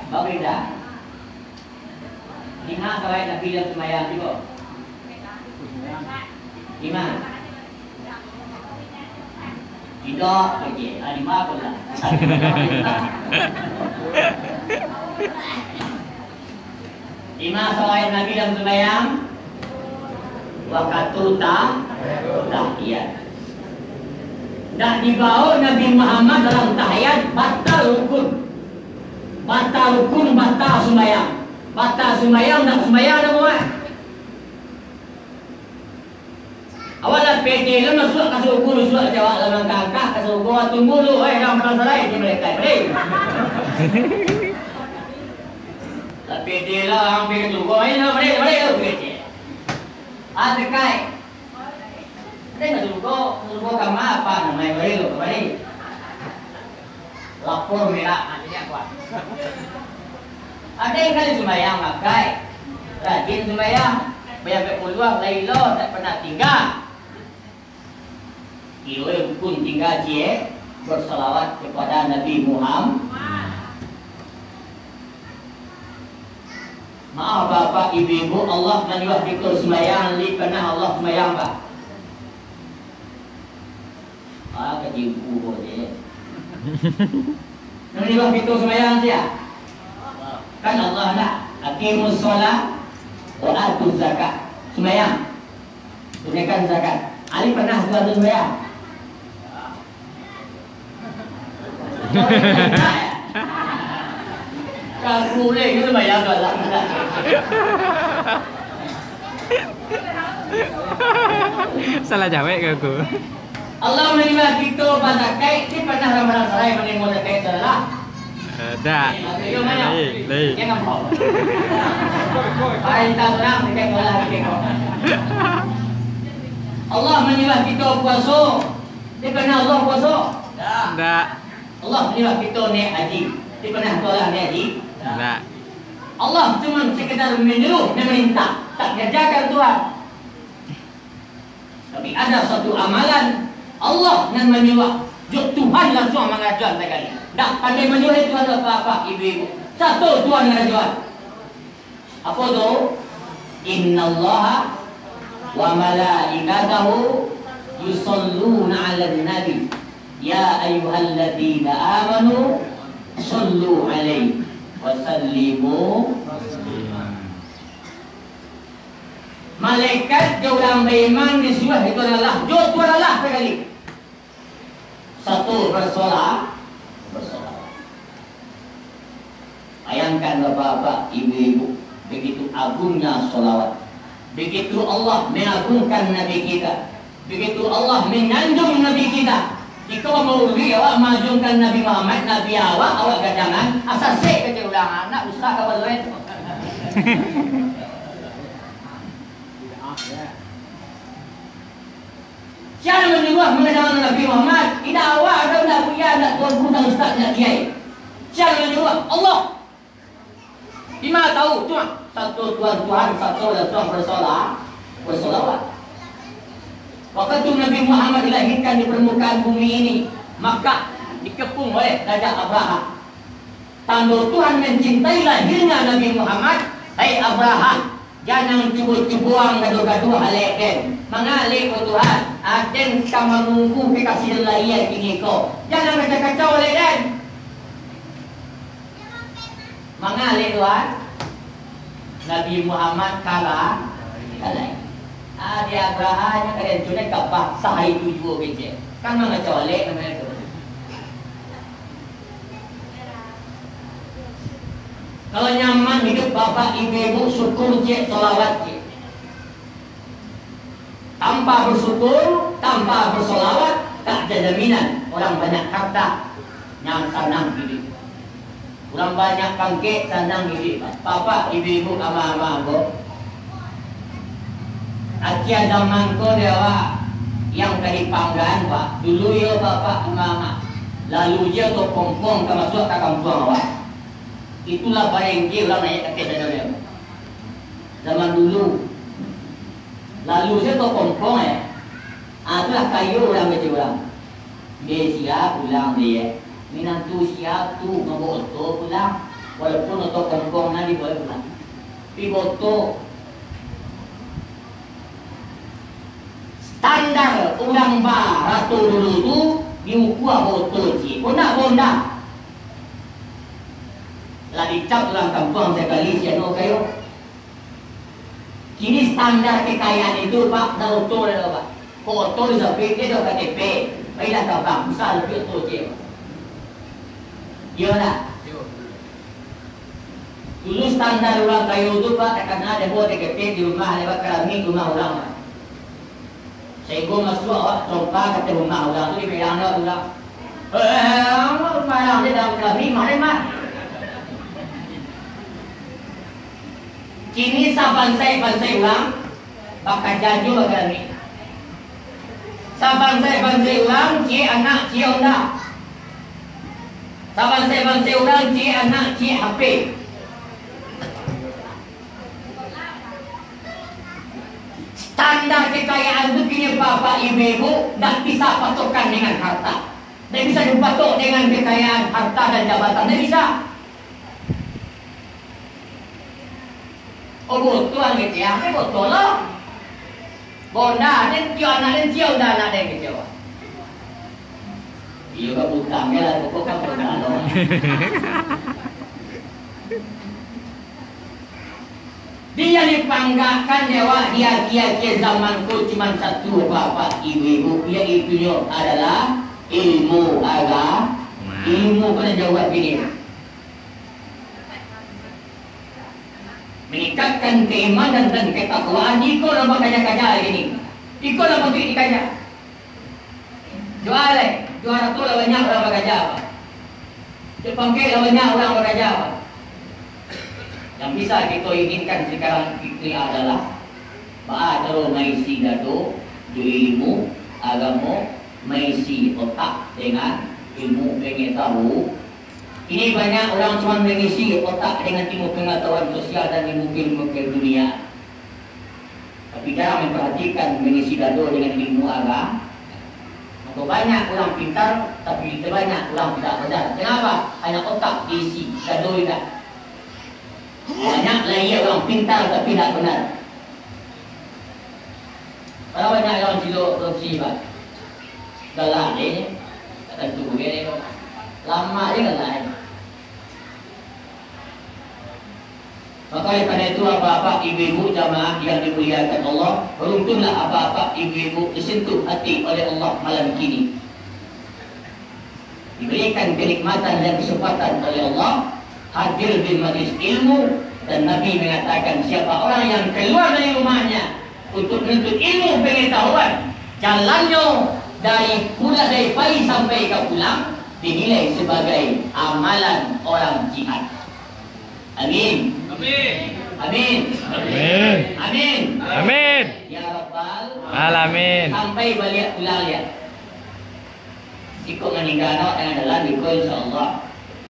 Bagi dah. Lima selain nak bilang semayang juga. Lima. Tidak, okey. Lima pula. Lima selain Nabi dalam sembahyang. Waktu tahiyat. Dah dibawa Nabi Muhammad dalam tahiyat batal rukun. Batal rukun, batal sembahyang. Batal sembahyang, nak sembahyang dah buat. Awak dah pede lu masuk kasut guru surat jawab dalam kakak kasut guru tunggu dulu dalam masalah ini mereka ni. Dah pede lah orang pede tu. Kau ini mereka pede. Ada kai. Ada kasut guru kamu apa namanya mereka kembali. Lapor merah nantinya kuat. Ada yang kali sembahyang makai. Rajin sembahyang. Banyak peluang Laila tak pernah tinggal. Kira pun tinggal je bersalawat kepada Nabi Muhammad. Maaf bapak ibu-ibu, Allah menyuruh kita sembahyang, li pernah Allah sembahyang pak. Kecipu je. Menyuruh kita sembahyang dia. Kan Allah nak aqimus solat wa atuz zakat. Sembahyang. Tunaikan zakat. Ali pernah buat sembahyang? Kamu boleh ke sembahyang solat? Salah jawab ke aku? Allah menerima kita pada kait ni pernah Ramadan sarai menerima kait salah. Tak. Lain. Jangan kau. Hai tak senang kita bola kita. Allah menyuruh kita puasa. Dia pernah Allah puasa? Tak. Allah menyuruh kita naik haji. Dia pernah tolak naik haji? Tak. Allah cuma sekedar menyuruh dan merintah, tak kerjakan Tuhan. Tapi ada satu amalan Allah yang menyuruh. Tuhan langsung mengajar sekali. Tak pandai menyuruh Tuhan apa-apa ibu-ibu. Satu Tuhan yang ajar. Apa tu? Innallaha wa malaikatahu yusalluna 'alan nabi ya ayyuhalladzina amanu sallu 'alaihi wa sallimu. Malaikat dia orang beriman disuruh itu adalah Tuhan Allah sekali. Satu bersolat. Bayangkan bapak-bapak, ibu-ibu, begitu agungnya solawat. Begitu Allah mengagungkan Nabi kita. Begitu Allah menyanjung Nabi kita. Jika mau awak majungkan Nabi Muhammad, Nabi awak jangan asal sek kerja ulang anak usah kapal lain. Siapa menyuruh mengenal Nabi Muhammad? Tidak awak atau nak punya, nak tuan guru, nak ustaz, nak kiai. Siapa menyuruh? Allah. Lima tahu cuma satu Tuhan, satu dan Tuhan bersolawat. Waktu Nabi Muhammad dilahirkan di permukaan bumi ini, maka dikepung oleh Raja Abraha. Tanda Tuhan mencintai lahirnya Nabi Muhammad. Hai Abraha, jangan cubu-cubuang gaduh-gaduh alaiken. Mengalih ke Tuhan. Aden sama menunggu kekasih lain ini kau. Jangan kacau-kacau alaiken. Mengalih Tuhan. Nabi Muhammad kalah. Dia Abraha nya kalian cuma kapah sahai tujuh bece. Kan mengacau alaiken namanya tu. Kalau nyaman hidup bapak ibu syukur je, solawat je. Tanpa bersyukur, tanpa bersolawat, tak ada jaminan. Orang banyak harta, yang senang hidup. Orang banyak pangkit, senang hidup. Bapak ibu ama-ama ko. Akia zaman ko dewa yang dari panggaan pak. Dulu ya bapak ama-ama. Lalu dia tu pong-pong masuk ke kampung awak. Itulah barang dia orang naik kaki saja. Zaman dulu. Lalu saya tu kompong itulah kayu orang kecil orang. Dia siap pulang dia. Minantu siap tu membawa tu pulang. Walaupun untuk kongkong nanti boleh pulang. Tapi foto standar orang Ratu dulu tu diukur foto je. Bonda. Lah dicap orang kampung sekali siapa kayu. Kini standar kekayaan itu Pak, dah foto dah Pak. Foto di samping dia dah KTP. Baiklah kau bang, besar lebih foto je. Ya tak? Dulu standar orang kayu tu Pak, karena dia buat KTP di rumah lewat keramik rumah orang. Saya go masuk awak trompa kata rumah orang tu di pedang dia orang. Rumah orang dia dalam keramik mana? Kini sabansai orang bakal jaju bakal ni. Sabansai orang cie anak cie onda. Sabansai orang cie anak cie HP. Standar kekayaan itu kini bapak ibu tak bisa patokan dengan harta. Tak bisa dipatok dengan kekayaan harta dan jabatan. Tak bisa. Oh betul gitu ya, betul lah. Bonda, dan dia anak dan dia udah anak dia gitu. Iya kan utangnya lah, pokok kan bonda loh. Dia dipanggakan dewa dia zamanku cuma satu bapak ibu yaitu adalah ilmu agama. Ilmu pada jawab ini. Meningkatkan keimanan dan ketakwaan. Iko nama kaya-kaya ini. Iko nama duit kaya. Juara tu lawannya orang bekerja apa? Dipanggil lawannya orang bekerja apa? Yang bisa kita inginkan sekarang itu adalah Ba'adaro maisi dado ilmu agama, maisi otak dengan ilmu pengetahuan. Ini banyak orang cuma mengisi otak dengan ilmu pengetahuan sosial dan ilmu dunia. Tapi jarang memperhatikan mengisi dado dengan ilmu agama. Maka banyak orang pintar, tapi banyak orang tidak benar. Kenapa? Hanya otak diisi, dado tidak. Banyak lagi orang pintar tapi tidak benar. Kalau banyak orang cilok korupsi Pak. Galah dia, tentu begini kok. Lama dia galah. Maka daripada itu apa-apa ibu-ibu jamaah yang dimuliakan Allah, beruntunglah apa-apa ibu-ibu disentuh hati oleh Allah malam kini. Diberikan kenikmatan dan kesempatan oleh Allah hadir di majlis ilmu, dan Nabi mengatakan siapa orang yang keluar dari rumahnya untuk menuntut ilmu pengetahuan, jalannya dari pagi sampai ke pulang dinilai sebagai amalan orang jihad. Amin. Amin. Amin. Amin. Amin. Amin. Ya Rabbal Alamin. Sampai balik pulang lihat. Ikut meninggal dengan jalan ikut insya-Allah.